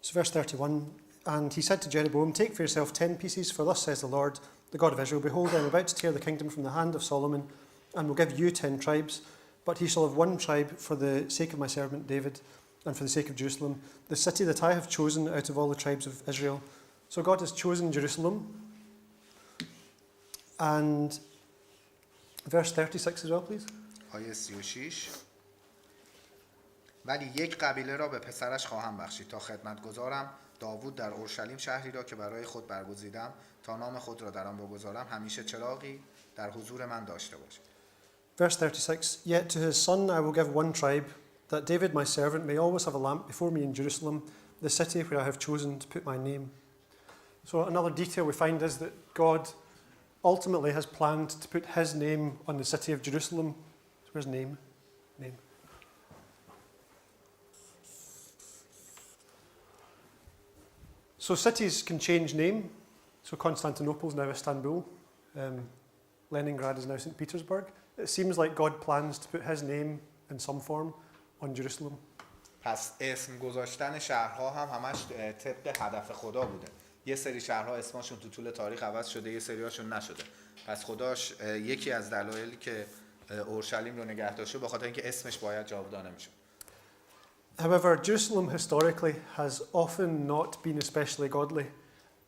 So verse 31, and he said to Jeroboam, take for yourself 10 pieces, for thus says the Lord, the God of Israel, behold, I am about to tear the kingdom from the hand of Solomon, and will give you 10 tribes. but he shall have one tribe for the sake of my servant David and for the sake of Jerusalem, the city that I have chosen out of all the tribes of Israel. So God has chosen Jerusalem. And verse 36 as well, please. آیه 36 ولی یک قبیله را به پسرش خواهم بخشید تا خدمتگزارم داوود در اورشلیم شهری را که برای خود برگزیدم تا نام خود را در آن بگذارم همیشه چراغی در حضور من داشته باشد. Verse 36, yet to his son I will give one tribe, that David my servant may always have a lamp before me in Jerusalem, the city where I have chosen to put my name. So another detail we find is that God ultimately has planned to put his name on the city of Jerusalem. Where's name? Name. So cities can change name. So Constantinople is now Istanbul. Leningrad is now St. Petersburg. It seems like God plans to put his name in some form on Jerusalem. پس اسم گذاشتن شهرها هم همش طبق هدف خدا بوده. یه سری شهرها اسمشون تو طول تاریخ عوض شده، یه سریاشون نشده. پس خداش یکی از دلایلی که اورشلیم رو نگه داشته به خاطر اینکه اسمش باید جاودانه میشه. However, Jerusalem historically has often not been especially godly.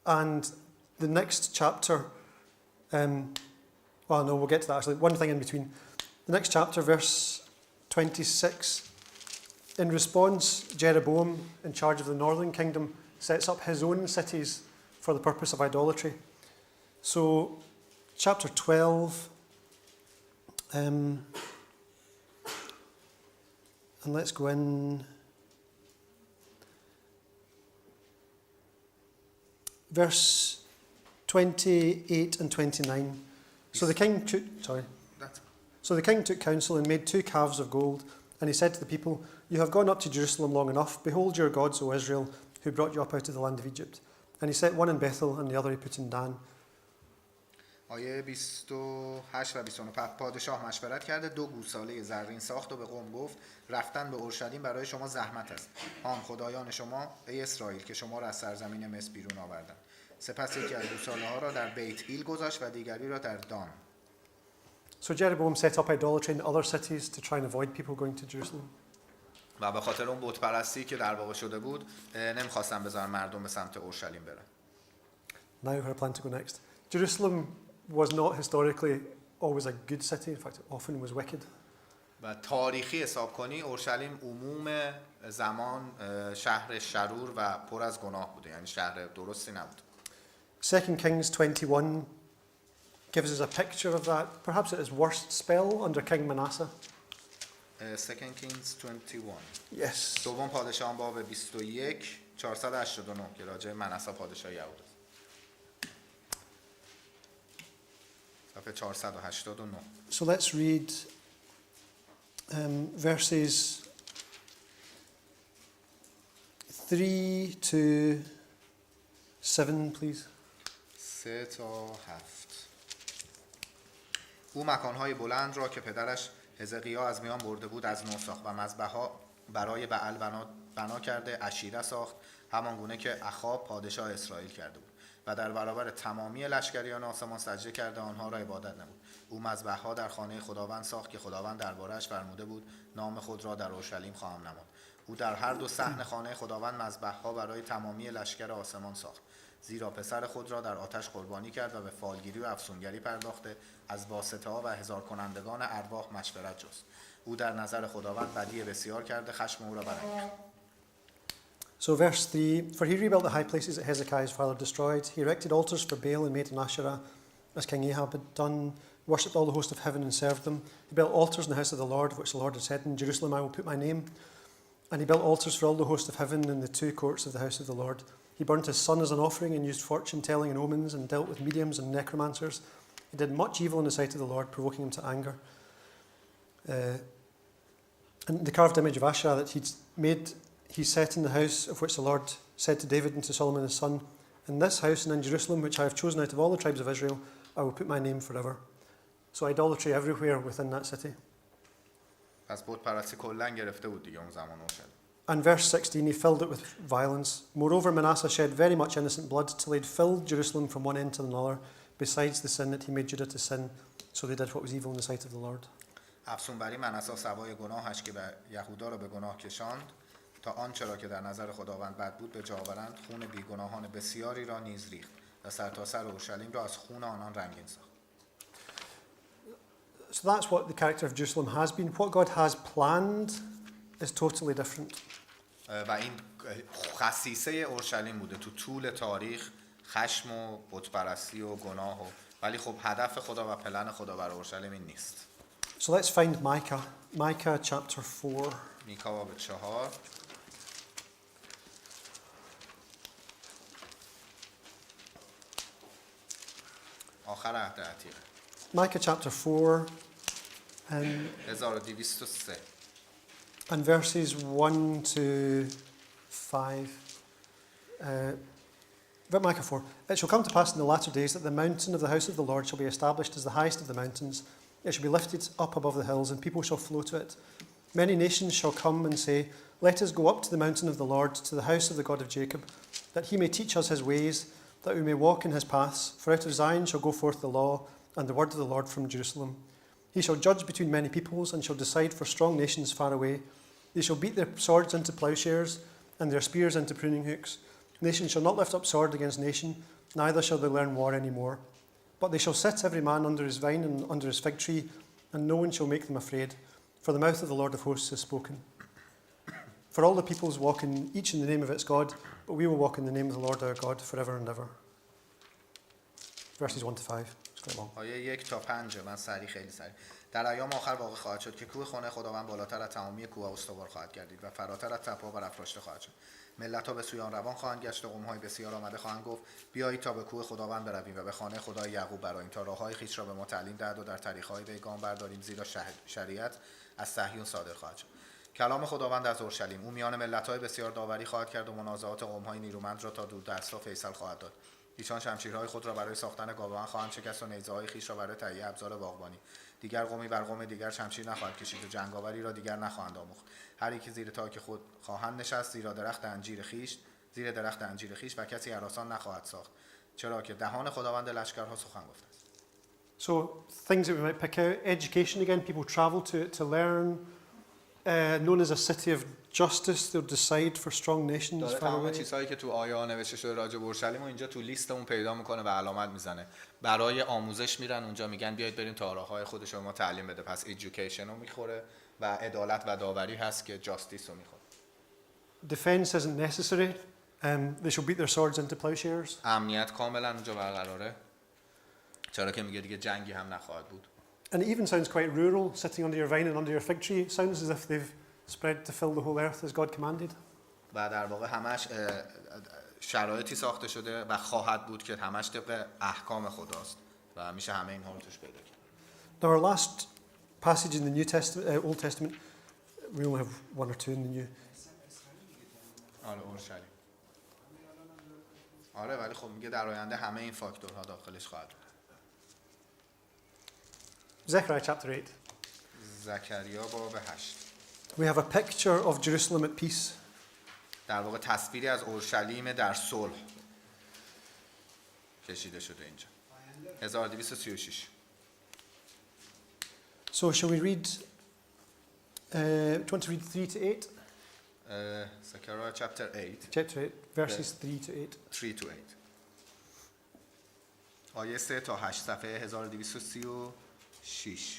And the next chapter, well, no, we'll get to that actually. One thing in between. The next chapter, verse 26, in response, Jeroboam, in charge of the northern kingdom, sets up his own cities for the purpose of idolatry. So, chapter 12, and let's go in. Verse 28 and 29. So the king took counsel and made 2 calves of gold, and he said to the people, "You have gone up to Jerusalem long enough. Behold your gods, O Israel, who brought you up out of the land of Egypt." And he set one in Bethel and the other he put in Dan. آیه 28 و 29 پادشاه مشورت کرده 2 گوساله زرین ساخت و به قوم گفت رفتن به اورشلیم برای شما زحمت است. آن خدایان شما ای اسرائیل که شما را از سرزمین مصر بیرون آوردند. سپس یکی از گوساله ها را در بیت ایل گذاشت و دیگری را در دان. So Jeroboam set up idolatry in other cities to try and avoid people going to Jerusalem. و به خاطر اون بت پرستی که در واقع شده بود نمیخواستن بذارن مردم به سمت اورشلیم برن. Now where I plan to go next. Jerusalem was not historically always a good city. In fact, it often was wicked. و تاریخی حساب کنی اورشلیم عموم زمان شهر شرور و پر از گناه بوده، یعنی شهر درستی نبود. 2 Kings 21 gives us a picture of that. Perhaps at his worst spell under King Manasseh. 2 Kings 21. Yes. دوم پادشاهان باب 21 489 که راجع منسا پادشاه یهود است. صفحه 489. So let's read verses 3 to 7, please. 3 تا 7. او مکانهای بلند را که پدرش حزقیا از میان برده بود از نو ساخت و مذبح‌ها برای بعل بنا کرده، عشیره ساخت همان گونه که اخاب پادشاه اسرائیل کرده بود و در برابر تمامی لشکریان آسمان سجده کرده آنها را عبادت نمود. او مذبح‌ها در خانه خداوند ساخت که خداوند درباره‌اش فرموده بود نام خود را در اورشلیم خواهم نمود. او در هر 2 صحن خانه خداوند مذبح‌ها برای تمامی لشکر آسمان ساخت، زیرا پسر خود را در آتش قربانی کرد و به فالگیری و افسونگری پرداخته از واسطه‌ها و هزار کنندگان ارواح مشورت جست. او در نظر خداوند بدی بسیار کرده، خشم او را برانگیخت. So verse 3, for he rebuilt the high places that Hezekiah his father destroyed. He erected altars for Baal and made an Asherah, as King Ahab had done, worshipped all the host of heaven and served them. He built altars in the house of the Lord, which the Lord had said, in Jerusalem I will put my name. And he built altars for all the host of heaven in the 2 courts of the house of the Lord. He burnt his son as an offering and used fortune-telling and omens and dealt with mediums and necromancers. He did much evil in the sight of the Lord, provoking him to anger. And the carved image of Asherah that he'd made, he set in the house of which the Lord said to David and to Solomon his son, in this house and in Jerusalem, which I have chosen out of all the tribes of Israel, I will put my name forever. So idolatry everywhere within that city. پس بت پرستی کلاً گرفته بود دیگه اون زمان اورشلیم. And verse 16, he filled it with violence. Moreover, Manasseh shed very much innocent blood till he'd filled Jerusalem from one end to another, besides the sin that he made Judah to sin. So they did what was evil in the sight of the Lord. افسونبری منسا سوای گناهش که به یهودا را به گناه کشاند تا آنچه را که در نظر خداوند بد بود به جا آورند، خون بیگناهان بسیاری را نیز ریخت و سرتاسر اورشلیم را از خون آنان رنگین ساخت. So that's what the character of Jerusalem has been. What God has planned is totally different. و این خصیصه اورشلیم بوده تو طول تاریخ، خشم و بتپرستی و گناه ولی خب هدف خدا و پلن خدا برای اورشلیم این نیست. So let's find Micah. Micah chapter 4. میکا باب 4 آخر عهد عتیق. Micah chapter 4 1203 and verses 1 to 5. But Micah 4. It shall come to pass in the latter days that the mountain of the house of the Lord shall be established as the highest of the mountains. It shall be lifted up above the hills, and people shall flow to it. Many nations shall come and say, Let us go up to the mountain of the Lord, to the house of the God of Jacob, that he may teach us his ways, that we may walk in his paths. For out of Zion shall go forth the law, and the word of the Lord from Jerusalem. He shall judge between many peoples, and shall decide for strong nations far away. They shall beat their swords into plowshares, and their spears into pruning hooks. Nation shall not lift up sword against nation, neither shall they learn war any more. But they shall sit every man under his vine and under his fig tree, and no one shall make them afraid. For the mouth of the Lord of hosts has spoken. For all the peoples walk in each in the name of its God, but we will walk in the name of the Lord our God forever and ever. Verses 1 to 5. It's quite long. آیه 1 تا 5 من خیلی سریع. در ایام آخر واقع خواهد شد که کوه خانه خداوند بالاتر از تمامی کوه‌ها استوار خواهد گردید و فراتر از تپه‌ها برافراشته خواهد شد. ملت‌ها به سوی آن روان خواهند گشت و قوم‌های بسیار آمده خواهند گفت بیایید تا به کوه خداوند برویم و به خانه خدای یعقوب برآییم تا راه‌های خویش را به ما تعلیم دهد و در طریق‌های وی گام برداریم، زیرا شریعت از صهیون صادر خواهد شد. کلام خداوند از اورشلیم. او میان ملت‌های بسیار داوری خواهد کرد و منازعات قوم‌های نیرومند را تا دوردست‌ها فیصل خواهد داد. ایشان شمشیرهای خود را برای ساختن گاوان خواهند شکست و نیزه‌های خویش را برای تهیه ابزار باغبانی. دیگر قومی بر قوم دیگر شمشیر نخواهد کشید و جنگاوری را دیگر نخواهند آموخت. هر یک زیر تاک خود خواهند نشست، زیر درخت انجیر خویش و کسی هراسان نخواهد ساخت، چرا که دهان خداوند لشکرها سخن گفته است. So things that we might pick out. Education again. People travel to learn. Known as a city of justice. They'll decide for strong nations داره far تمام away. چیزهایی که تو آیه ها نوشته شده راجع به اورشلیم و اینجا تو لیستمون پیدا میکنه و علامت میزنه. برای آموزش میرن اونجا، میگن بیاید بریم تا راههای خودش رو ما تعلیم بده. پس education رو میخوره و عدالت و داوری هست که justice رو میخوره. Defense isn't necessary. They shall beat their swords into plowshares. امنیت کاملا اونجا برقراره، چرا که میگه دیگه جنگی هم نخواهد بود. And it even sounds quite rural, sitting under your vine and under your fig tree. It sounds as if they've spread to fill the whole earth as God commanded. و در واقع همش شرایطی ساخته شده و خواهد بود که همش طبق احکام خداست و میشه همه اینها رو توش پیدا کرد. Now our last passage in the New Testament, Old Testament, we only have one or two in the New. آره اورشلیم. آره ولی خب میگه در آینده همه این فاکتورها داخلش خواهد بود. Zechariah chapter 8. زکریا باب 8. We have a picture of Jerusalem at peace. در واقع تصویری از اورشلیم در صلح کشیده شده اینجا. 1236. So shall we read, do you want to read 3 to 8? Zechariah chapter 8. Chapter 8, verses 3 to 8. 3 to 8. آیه 3 تا 8 صفحه 1236.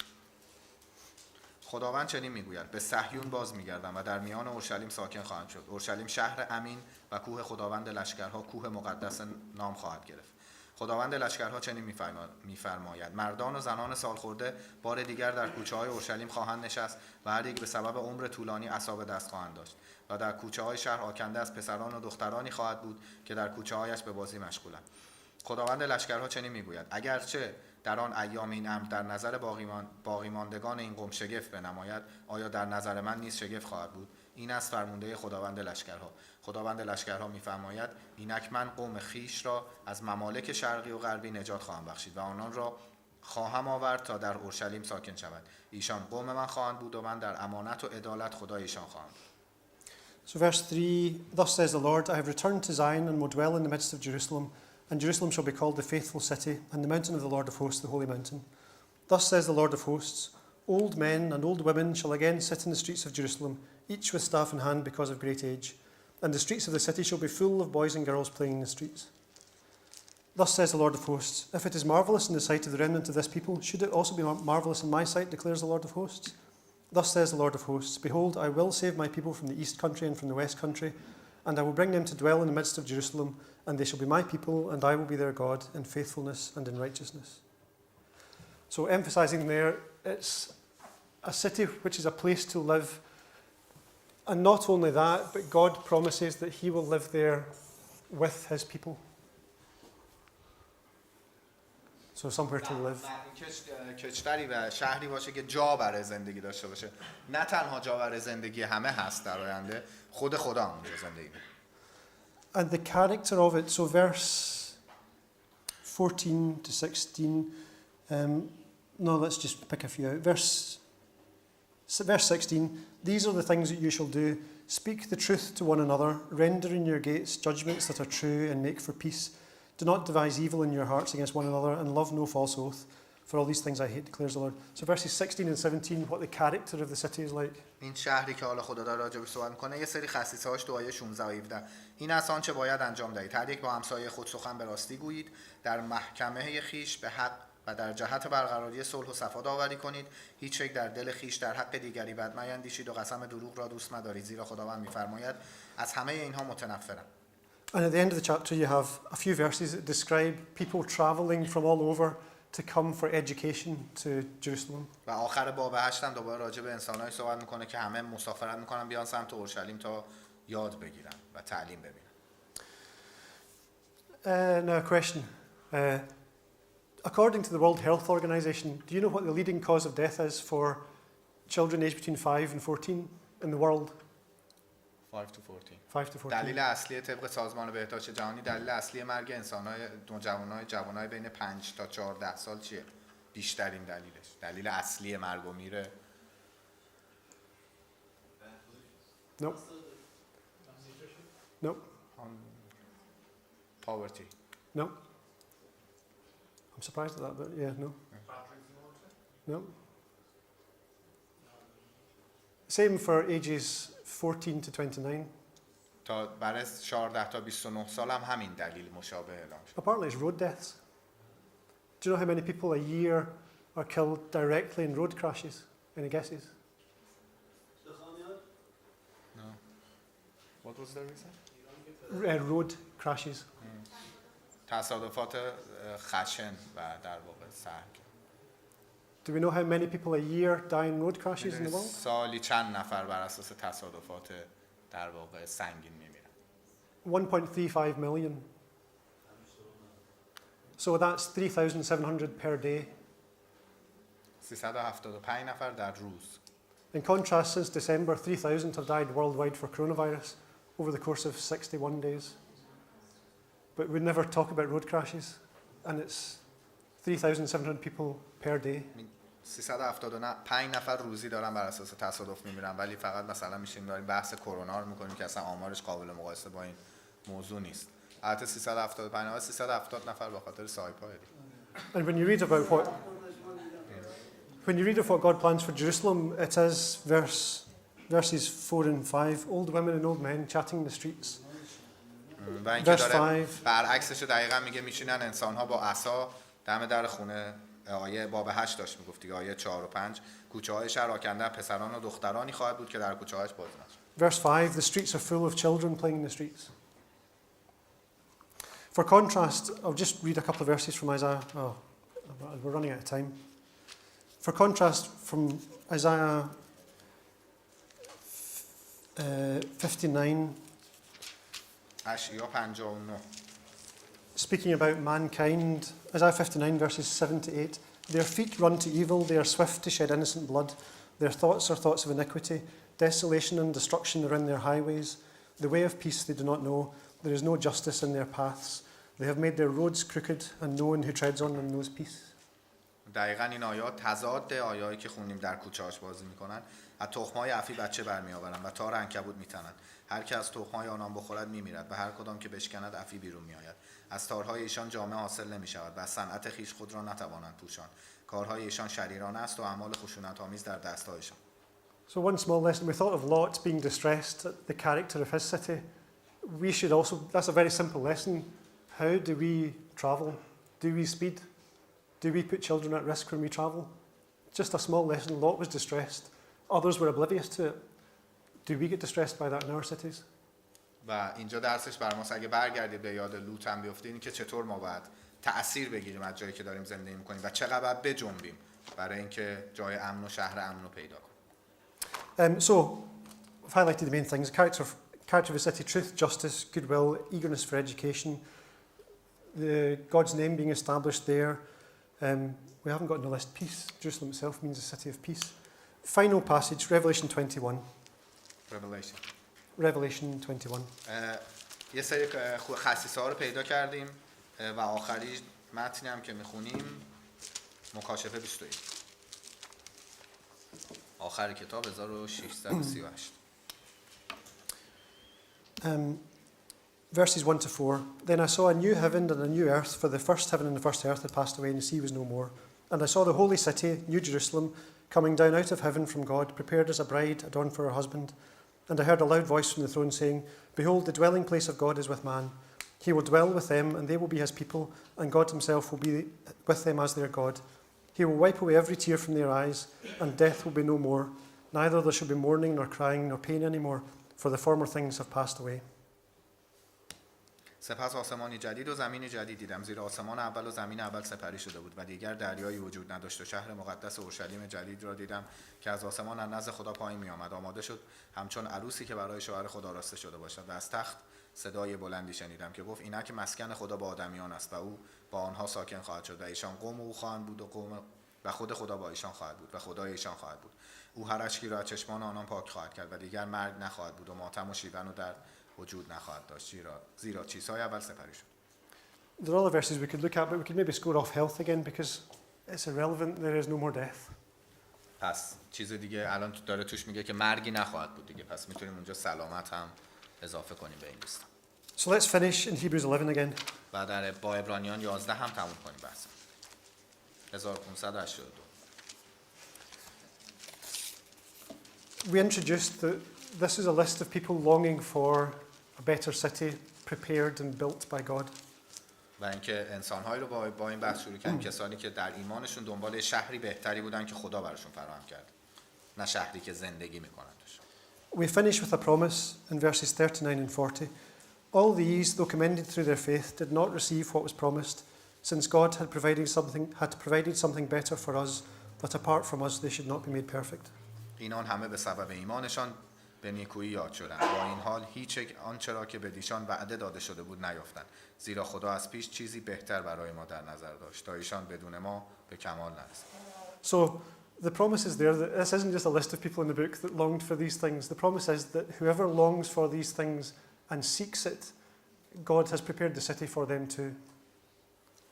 خداوند چنین میگوید به صهیون باز میگردم و در میان اورشلیم ساکن خواهم شد. اورشلیم شهر امین و کوه خداوند لشکرها کوه مقدس نام خواهد گرفت. خداوند لشکرها چنین میفرماید مردان و زنان سالخورده بار دیگر در کوچه های اورشلیم خواهند نشست و هر یک به سبب عمر طولانی عصا دست خواهند داشت و در کوچه های شهر آکنده از پسران و دخترانی خواهد بود که در کوچه هایش به بازی مشغولند. خداوند لشکرها چنین میگوید اگرچه در آن ایام این امر در نظر باقی ماندگان این قوم شگفت بنماید، آیا در نظر من نیز شگفت خواهد بود؟ این است فرمانده خداوند لشکرها. خداوند لشکرها میفرماید اینک من قوم خیش را از ممالک شرقی و غربی نجات خواهم بخشید و آنان را خواهم آورد تا در اورشلیم ساکن شود. ایشان قوم من خواهند بود و من در امانت و عدالت خدای ایشان خواهم بود. So verse 3, Thus says the Lord, I have returned to Zion and will dwell in the midst of Jerusalem, and Jerusalem shall be called the faithful city, and the mountain of the Lord of hosts, the holy mountain. Thus says the Lord of hosts, Old men and old women shall again sit in the streets of Jerusalem, each with staff in hand because of great age. And the streets of the city shall be full of boys and girls playing in the streets. Thus says the Lord of hosts, if it is marvellous in the sight of the remnant of this people, should it also be marvellous in my sight, declares the Lord of hosts? Thus says the Lord of hosts, behold, I will save my people from the east country and from the west country, and I will bring them to dwell in the midst of Jerusalem, and they shall be my people, and I will be their God in faithfulness and in righteousness. So emphasising there, it's a city which is a place to live. And not only that, but God promises that he will live there with his people. So somewhere to live. کشوری و شهری باشه که جا برای زندگی داشته باشه. نه تنها جا برای زندگی همه هست در آینده، خود خدا هم اونجا زندگی می‌کنه. And the character of it, so verse 14 to 16, no, let's just pick a few out. Verse 16, these are the things that you shall do. Speak the truth to one another, render in your gates judgments that are true, and make for peace. Do not devise evil in your hearts against one another, and love no false oath. For all these things I hate, declares the Lord. So verses 16 and 17, what the character of the city is like. این شهری که حالا خدا داره راجعش صحبت می‌کنه، یه سری خصیصه‌هاش تو آیه 16 و 17. این است آنچه باید انجام دهید. هر یک با همسایه خود سخن به راستی گویید، در محکمه خیش به حق و در جهت برقراری صلح و صفا داوری کنید. هیچ یک در دل خیش در حق دیگری بد میندیشید و قسم دروغ را دوست مدارید، زیرا خداوند می‌فرماید از همه اینها متنفرم. And at the end of the chapter you have a few verses that describe people travelling from all over to come for education to Jerusalem. و آخر باب 8 هم دوباره راجع به انسان‌هایی صحبت می‌کنه که همه مسافرت می‌کنن بیان سمت اورشلیم تا یاد بگیرن و تعلیم ببینن. Now a question. According to the World Health Organization, do you know what the leading cause of death is for children aged between 5 and 14 in the world? 5 to 14. 5 to 14. دلیل اصلی طبق سازمان بهداشت جهانی دلیل اصلی مرگ انسان‌های جوانای بین 5 تا 14 سال چیه؟ بیشترین دلیلش. دلیل اصلی مرگ و میره. No. No. Poverty. No. I'm surprised at that, but yeah, no. No. Same for ages 14 to 29. تا برای 14 تا 29 سال هم همین دلیل مشابه اعلام شد. Apparently it's road deaths. Do you know how many people a year are killed directly in road crashes? Any guesses? No. What was the reason? Road crashes. تصادفات خشن و در واقع سنگ. Do we know how many people a year die in road crashes in the world? سالی چند نفر بر اساس تصادفات در واقع سنگین میمیرن؟ 1.35 million. So that's 3,700 per day. 375 نفر در روز. In contrast, since December, 3,000 have died worldwide for coronavirus over the course of 61 days. But we never talk about road crashes, and it's 3,700 people per day. 375 نفر روزی دارن بر اساس تصادف میمیرن، ولی فقط مثلا میشیم داریم بحث کرونا رو میکنیم که اصلا آمارش قابل مقایسه با این موضوع نیست. البته 375 نفر 370 نفر به خاطر سایپا. And when you read about what God plans for Jerusalem, it is verses 4 and 5, old women and old men chatting in the streets. و اینکه داره برعکسش دقیقاً میگه میشینن انسان‌ها با عصا دم در خونه. آیه باب 8 داشت میگفت دیگه، آیه 4 و 5 کوچه‌های شهر آکنده پسران و دخترانی خواهد بود که در کوچه‌هاش باز نشد. Verse 5, the streets are full of children playing in the streets. For contrast, I'll just read a couple of verses from Isaiah. Oh, we're running out of time. For contrast, from Isaiah 59, اشعیا 59. speaking about mankind, Isaiah 59 verses 7 to 8, their feet run to evil, they are swift to shed innocent blood, their thoughts are thoughts of iniquity, desolation and destruction are in their highways, the way of peace they do not know, there is no justice in their paths, they have made their roads crooked, and no one who treads on them knows peace. دقیقاً این آیات تضاد آیایی که خونیم در کوچه‌هاش بازی میکنن. از تخم‌های عفی بچه برمیآورند و تار عنکبوت میتنند. هر که از تخم‌های آنان بخورد میمیرد و هر کدام که بشکند عفی بیرون میآید. از تارهای ایشان جامه حاصل نمیشود و از صنعت خویش خود را نتوانند پوشاند. کارهای ایشان شریرانه است و اعمال خشونت‌آمیز در دست‌هایشان. So one small lesson, we thought of Lot being distressed at the character of his city. We should also, that's a very simple lesson. How do we travel? Do we speed? Do we put children at risk when we travel? Just a small lesson. Lot was distressed. Others were oblivious to it. Do we get distressed by that in our cities? و اینجا درسش بر ماست اگه برگردید به یاد لوط هم بیفتین که چطور ما باید تأثیر بگیریم از جایی که داریم زندگی می‌کنیم و چقدر باید بجنبیم برای اینکه جای امن و شهر امن رو پیدا کنیم. So, I've highlighted the main things. Character of a city, truth, justice, goodwill, eagerness for education, God's name being established there. We haven't got on the list peace. Jerusalem itself means a city of peace. Final passage, Revelation 21. Revelation 21. یه سری خصیصه ها رو پیدا کردیم و آخری متنی هم که میخونیم مکاشفه 21. آخر کتاب 1638. Verses 1 to 4. Then I saw a new heaven and a new earth, for the first heaven and the first earth had passed away and the sea was no more. And I saw the holy city, New Jerusalem, coming down out of heaven from God, prepared as a bride adorned for her husband. And I heard a loud voice from the throne saying, Behold, the dwelling place of God is with man. He will dwell with them, and they will be his people, and God himself will be with them as their God. He will wipe away every tear from their eyes, and death will be no more. Neither there shall be mourning, nor crying, nor pain any more, for the former things have passed away. سپس آسمانی جدید و زمین جدید دیدم، زیرا آسمان اول و زمین اول سپری شده بود و دیگر دریایی وجود نداشت و شهر مقدس اورشلیم جدید را دیدم که از آسمان از نزد خدا پایین می آمد، آماده شد همچون عروسی که برای شوهر خدا راسته شده باشد. و از تخت صدای بلندی شنیدم که گفت اینک مسکن خدا با آدمیان است و او با آنها ساکن خواهد شد و ایشان قوم او خواهند بود و خود خدا با ایشان خواهد بود و خدای ایشان خواهد بود. او هر اشکی را از چشمان آنان پاک خواهد کرد و دیگر مرگ نخواهد بود و ماتم و شیون و درد وجود نخواهد داشت، زیرا چیزهای اول سپری شد. There are other verses we could look at, but we could maybe score off health again because it's irrelevant. There is no more death. پس چیز دیگه الان داره توش میگه که مرگی نخواهد بود دیگه، پس میتونیم اونجا سلامت هم اضافه کنیم به این لیست. So let's finish in Hebrews 11 again. و با عبرانیان 11 هم تموم کنیم بحث. 1582. We introduced that this is a list of people longing for a better city prepared and built by God. و اینکه انسان‌هایی رو با این بحث شروع کردیم، کسانی که در ایمانشون دنبال شهری بهتری بودن که خدا براشون فراهم کرد، نه شهری که زندگی می‌کنن توش. We finish with a promise in verses 39 and 40. All these, though commended through their faith, did not receive what was promised, since God had provided something better for us, that apart from us they should not be made perfect. اینان همه به سبب ایمانشان به نیکویی یاد شدند. با این حال هیچ آنچه را که به ایشان وعده داده شده بود نیافتند، زیرا خدا از پیش چیزی بهتر برای ما در نظر داشت تا ایشان بدون ما به کمال نرسند. So the promise is there that this isn't just a list of people in the book that longed for these things. The promise is that whoever longs for these things and seeks it, God has prepared the city for them too.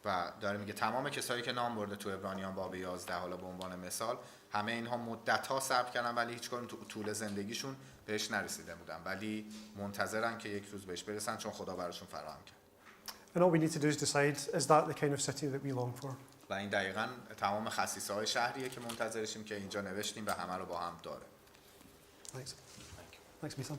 و داره میگه تمام کسایی که نام برده تو عبرانیان باب 11 حالا به عنوان مثال، همه اینها مدت‌ها صبر کردن ولی هیچ کدوم تو طول زندگیشون بهش نرسیده بودن، ولی منتظرن که یک روز بهش برسن چون خدا براشون فراهم کرد. And all we need to do is decide, is that the kind of city that we long for? و این دقیقاً تمام خصیصه‌های شهریه که منتظرشیم که اینجا نوشتیم و همه رو با هم داره. Thanks. Thanks, Mitham.